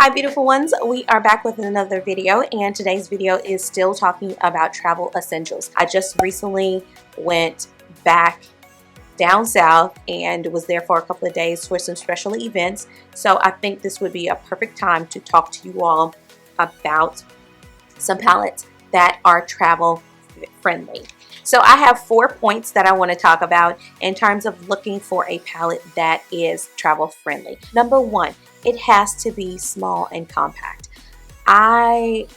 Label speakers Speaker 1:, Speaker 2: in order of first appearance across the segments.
Speaker 1: Hi beautiful ones, we are back with another video, and today's video is still talking about travel essentials. I just recently went back down south and was there for a couple of days for some special events, so I think this would be a perfect time to talk to you all about some palettes that are travel friendly. So I have 4 points that I want to talk about in terms of looking for a palette that is travel friendly. Number one, it has to be small and compact. I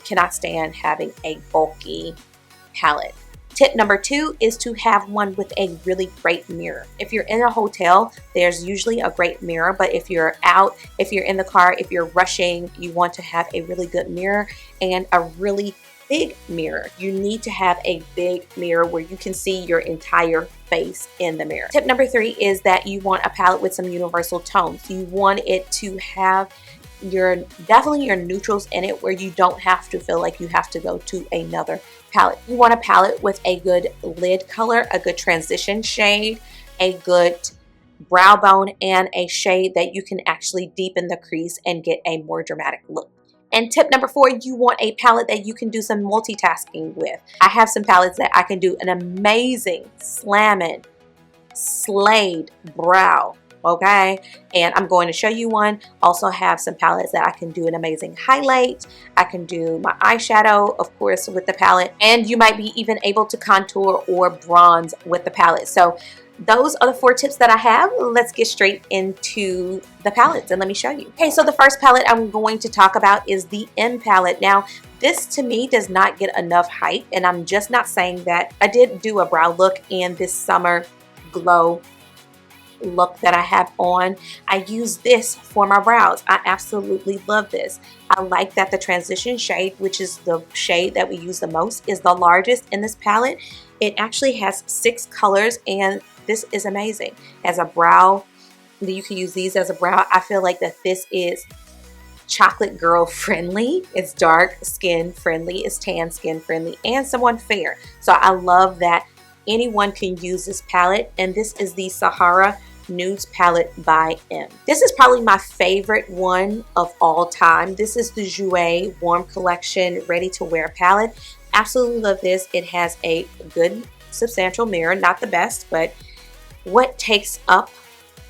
Speaker 1: cannot stand having a bulky palette. Tip number 2 is to have one with a really great mirror. If you're in a hotel, there's usually a great mirror, but if you're out, if you're in the car, if you're rushing, you want to have a really good mirror and a really big mirror. You need to have a big mirror where you can see your entire face in the mirror. Tip number 3 is that you want a palette with some universal tones. You want it to have definitely your neutrals in it where you don't have to feel like you have to go to another palette. You want a palette with a good lid color, a good transition shade, a good brow bone, and a shade that you can actually deepen the crease and get a more dramatic look. And tip number 4, you want a palette that you can do some multitasking with. I have some palettes that I can do an amazing slamming, slayed brow, okay? And I'm going to show you one. Also have some palettes that I can do an amazing highlight. I can do my eyeshadow, of course, with the palette. And you might be even able to contour or bronze with the palette. So those are the 4 tips that I have. Let's get straight into the palettes and let me show you. Okay, so the first palette I'm going to talk about is the M palette. Now, this to me does not get enough hype, and I'm just not saying that. I did do a brow look in this summer glow look that I have on. I use this for my brows. I absolutely love this. I like that the transition shade, which is the shade that we use the most, is the largest in this palette. It actually has 6 colors, and this is amazing. As a brow, you can use these as a brow. I feel like that this is chocolate girl friendly. It's dark skin friendly. It's tan skin friendly, and someone fair. So I love that anyone can use this palette, and this is the Sahara Nudes palette by M. This is probably my favorite one of all time. This is the Jouer Warm Collection Ready to Wear palette. Absolutely love this. It has a good substantial mirror, not the best, but what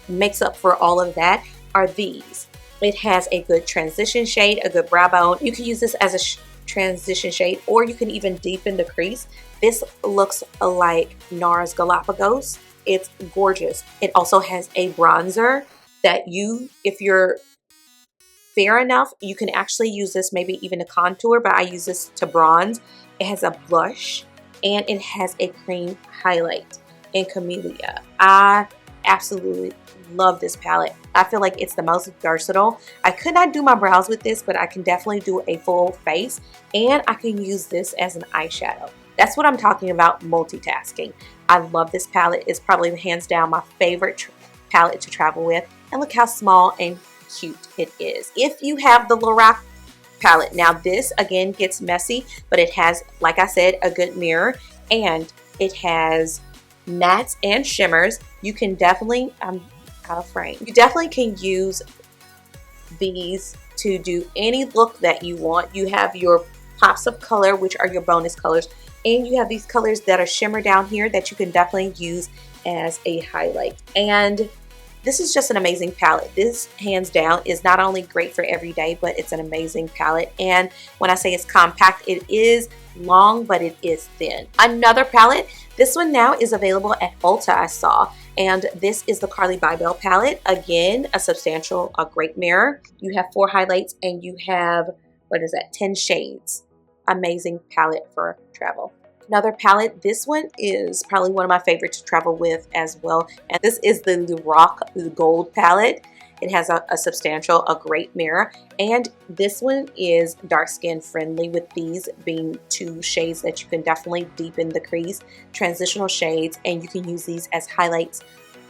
Speaker 1: makes up for all of that are these. It has a good transition shade, a good brow bone. You can use this as a transition shade, or you can even deepen the crease. This looks like NARS Galapagos. It's gorgeous. It also has a bronzer that if you're fair enough, you can actually use this maybe even to contour, but I use this to bronze. It has a blush, and it has a cream highlight in Camellia. I absolutely love this palette. I feel like it's the most versatile. I could not do my brows with this, but I can definitely do a full face, and I can use this as an eyeshadow. That's what I'm talking about, multitasking. I love this palette. It's probably hands down my favorite palette to travel with. And look how small and cute it is. If you have the Lorac palette, now this again gets messy, but it has, like I said, a good mirror, and it has mattes and shimmers. You can definitely, I'm out of frame. You definitely can use these to do any look that you want. You have your pops of color, which are your bonus colors, and you have these colors that are shimmer down here that you can definitely use as a highlight. And this is just an amazing palette. This, hands down, is not only great for every day, but it's an amazing palette. And when I say it's compact, it is long, but it is thin. Another palette, this one now is available at Ulta, I saw. And this is the Carly Bybel palette. Again, a great mirror. You have 4 highlights, and you have, 10 shades. Amazing palette for travel. Another palette, this one is probably one of my favorites to travel with as well, and this is the Lorac Gold palette. It has a great mirror, and this one is dark skin friendly, with these being 2 shades that you can definitely deepen the crease, transitional shades, and you can use these as highlights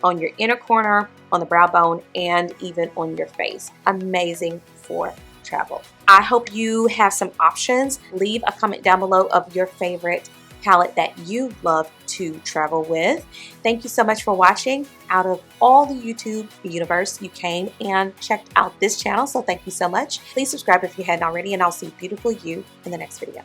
Speaker 1: on your inner corner, on the brow bone, and even on your face. Amazing for travel. I hope you have some options. Leave a comment down below of your favorite palette that you love to travel with. Thank you so much for watching. Out of all the YouTube universe, you came and checked out this channel, so thank you so much. Please subscribe if you hadn't already, and I'll see beautiful you in the next video.